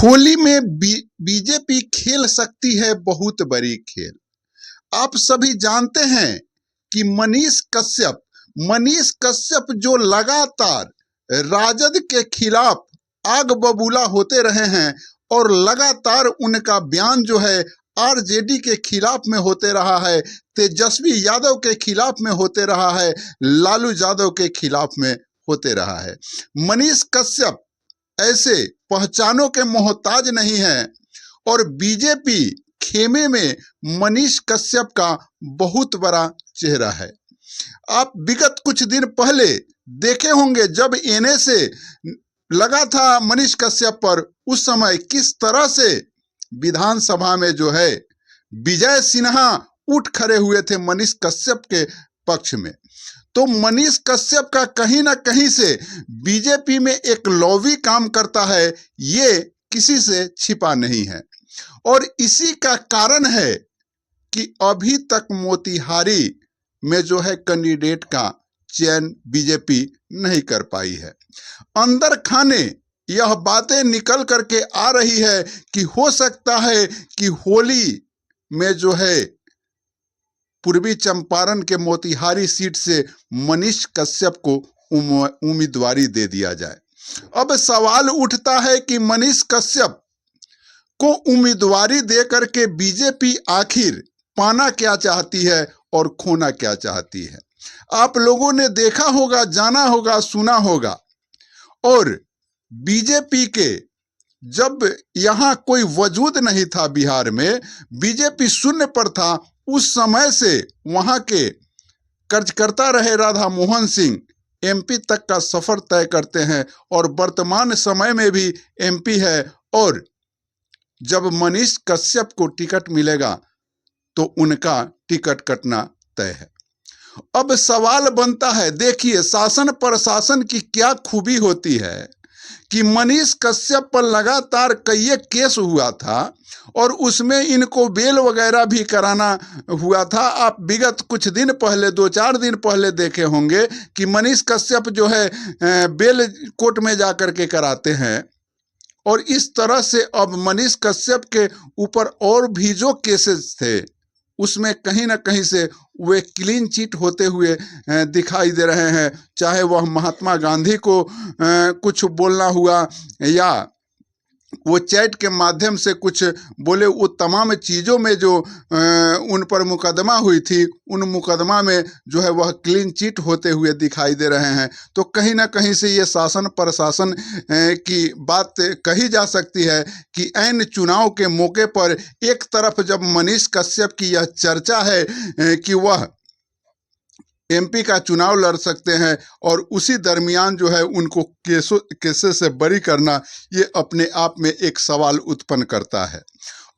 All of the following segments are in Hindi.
होली में बीजेपी खेल सकती है बहुत बड़ी खेल। आप सभी जानते हैं कि मनीष कश्यप जो लगातार राजद के खिलाफ आग बबूला होते रहे हैं और लगातार उनका बयान जो है आरजेडी के खिलाफ में होते रहा है, तेजस्वी यादव के खिलाफ में होते रहा है, लालू यादव के खिलाफ में होते रहा है। मनीष कश्यप ऐसे पहचानों के मोहताज नहीं है और बीजेपी खेमे में मनीष कश्यप का बहुत बड़ा चेहरा है। आप विगत कुछ दिन पहले देखे होंगे जब एनए से लगा था मनीष कश्यप पर, उस समय किस तरह से विधानसभा में जो है विजय सिन्हा उठ खड़े हुए थे मनीष कश्यप के पक्ष में। तो मनीष कश्यप का कहीं ना कहीं से बीजेपी में एक लॉबी काम करता है, ये किसी से छिपा नहीं है। और इसी का कारण है कि अभी तक मोतिहारी में जो है कैंडिडेट का चयन बीजेपी नहीं कर पाई है। अंदर खाने यह बातें निकल करके आ रही है कि हो सकता है कि होली में जो है पूर्वी चंपारण के मोतिहारी सीट से मनीष कश्यप को उम्मीदवारी दे दिया जाए। अब सवाल उठता है कि मनीष कश्यप को उम्मीदवारी दे करके बीजेपी आखिर पाना क्या चाहती है और खोना क्या चाहती है। आप लोगों ने देखा होगा, जाना होगा, सुना होगा। और बीजेपी के जब यहाँ कोई वजूद नहीं था, बिहार में बीजेपी शून्य पर था, उस समय से वहां के कार्यकर्ता रहे राधा मोहन सिंह एमपी तक का सफर तय करते हैं और वर्तमान समय में भी एमपी है। और जब मनीष कश्यप को टिकट मिलेगा तो उनका टिकट कटना तय है। अब सवाल बनता है, देखिए शासन प्रशासन की क्या खूबी होती है कि मनीष कश्यप पर लगातार कई केस हुआ था और उसमें इनको बेल वगैरह भी कराना हुआ था। आप विगत कुछ दिन पहले, 2-4 दिन पहले देखे होंगे कि मनीष कश्यप जो है बेल कोर्ट में जाकर के कराते हैं। और इस तरह से अब मनीष कश्यप के ऊपर और भी जो केसेस थे उसमें कहीं ना कहीं से वे क्लीन चिट होते हुए दिखाई दे रहे हैं। चाहे वह महात्मा गांधी को कुछ बोलना हुआ या वो चैट के माध्यम से कुछ बोले, वो तमाम चीज़ों में जो उन पर मुकदमा हुई थी, उन मुकदमा में जो है वह क्लीन चिट होते हुए दिखाई दे रहे हैं। तो कहीं ना कहीं से ये शासन प्रशासन की बात कही जा सकती है कि ऐन चुनाव के मौके पर एक तरफ जब मनीष कश्यप की यह चर्चा है कि वह एमपी का चुनाव लड़ सकते हैं और उसी दरमियान जो है उनको केसों से बरी करना, ये अपने आप में एक सवाल उत्पन्न करता है।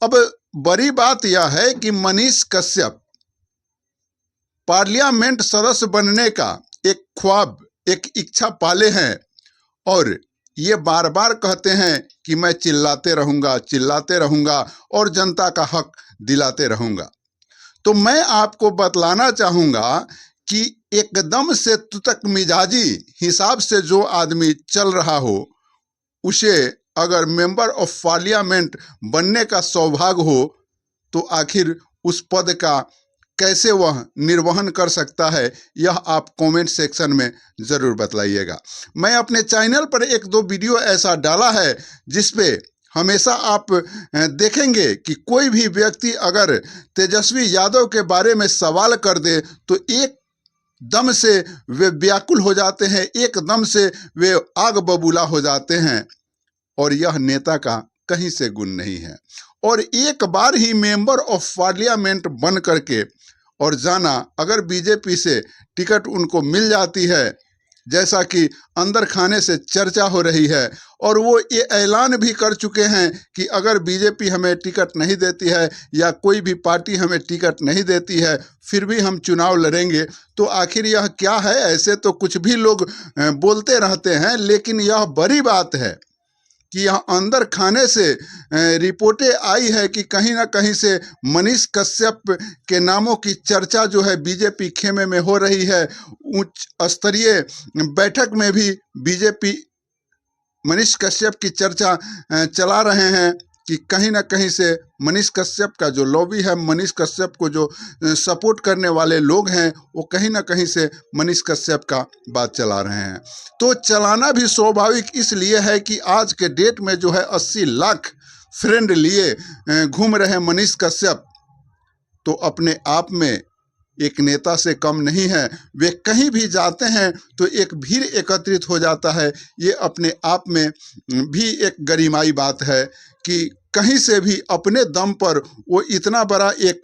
अब बड़ी बात यह है कि मनीष कश्यप पार्लियामेंट सदस्य बनने का एक ख्वाब, एक इच्छा पाले हैं और ये बार बार कहते हैं कि मैं चिल्लाते रहूंगा और जनता का हक दिलाते रहूंगा। तो मैं आपको बतलाना चाहूंगा कि एकदम से तुतक मिजाजी हिसाब से जो आदमी चल रहा हो, उसे अगर मेंबर ऑफ पार्लियामेंट बनने का सौभाग्य हो तो आखिर उस पद का कैसे वह निर्वहन कर सकता है, यह आप कमेंट सेक्शन में ज़रूर बतलाइएगा। मैं अपने चैनल पर 1-2 वीडियो ऐसा डाला है जिसपे हमेशा आप देखेंगे कि कोई भी व्यक्ति अगर तेजस्वी यादव के बारे में सवाल कर दे तो एकदम से वे व्याकुल हो जाते हैं, एकदम से वे आग बबूला हो जाते हैं। और यह नेता का कहीं से गुण नहीं है। और एक बार ही मेंबर ऑफ पार्लियामेंट बन करके और जाना, अगर बीजेपी से टिकट उनको मिल जाती है, जैसा कि अंदर खाने से चर्चा हो रही है, और वो ये ऐलान भी कर चुके हैं कि अगर बीजेपी हमें टिकट नहीं देती है या कोई भी पार्टी हमें टिकट नहीं देती है फिर भी हम चुनाव लड़ेंगे। तो आखिर यह क्या है? ऐसे तो कुछ भी लोग बोलते रहते हैं, लेकिन यह बड़ी बात है कि यह अंदर खाने से रिपोर्टें आई है कि कहीं ना कहीं से मनीष कश्यप के नामों की चर्चा जो है बीजेपी खेमे में हो रही है। उच्च स्तरीय बैठक में भी बीजेपी मनीष कश्यप की चर्चा चला रहे हैं कि कहीं ना कहीं से मनीष कश्यप का जो लॉबी है, मनीष कश्यप को जो सपोर्ट करने वाले लोग हैं, वो कहीं ना कहीं से मनीष कश्यप का बात चला रहे हैं। तो चलाना भी स्वाभाविक इसलिए है कि आज के डेट में जो है 80 लाख फ्रेंड लिए घूम रहे मनीष कश्यप, तो अपने आप में एक नेता से कम नहीं है। वे कहीं भी जाते हैं तो एक भीड़ एकत्रित हो जाता है। ये अपने आप में भी एक गरिमाई बात है कि कहीं से भी अपने दम पर वो इतना बड़ा एक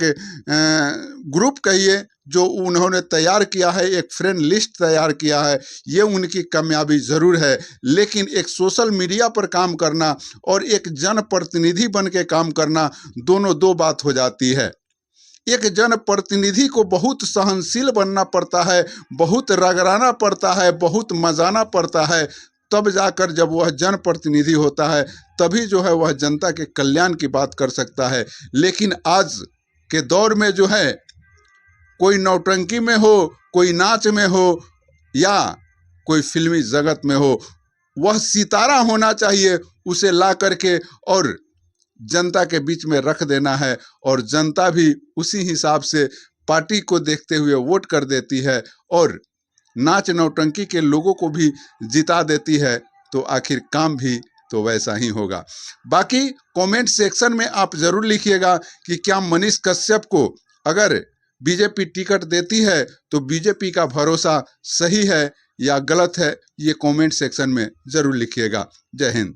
ग्रुप कहिए जो उन्होंने तैयार किया है, एक फ्रेंड लिस्ट तैयार किया है, ये उनकी कामयाबी ज़रूर है। लेकिन एक सोशल मीडिया पर काम करना और एक जनप्रतिनिधि बन के काम करना, दोनों दो बात हो जाती है। एक जनप्रतिनिधि को बहुत सहनशील बनना पड़ता है, बहुत रगड़ाना पड़ता है, बहुत मजाना पड़ता है, तब जाकर जब वह जनप्रतिनिधि होता है तभी जो है वह जनता के कल्याण की बात कर सकता है। लेकिन आज के दौर में जो है कोई नौटंकी में हो, कोई नाच में हो या कोई फिल्मी जगत में हो, वह सितारा होना चाहिए, उसे ला करके और जनता के बीच में रख देना है और जनता भी उसी हिसाब से पार्टी को देखते हुए वोट कर देती है और नाच नौटंकी के लोगों को भी जिता देती है। तो आखिर काम भी तो वैसा ही होगा। बाकी कमेंट सेक्शन में आप जरूर लिखिएगा कि क्या मनीष कश्यप को अगर बीजेपी टिकट देती है तो बीजेपी का भरोसा सही है या गलत है, ये कमेंट सेक्शन में जरूर लिखिएगा। जय हिंद।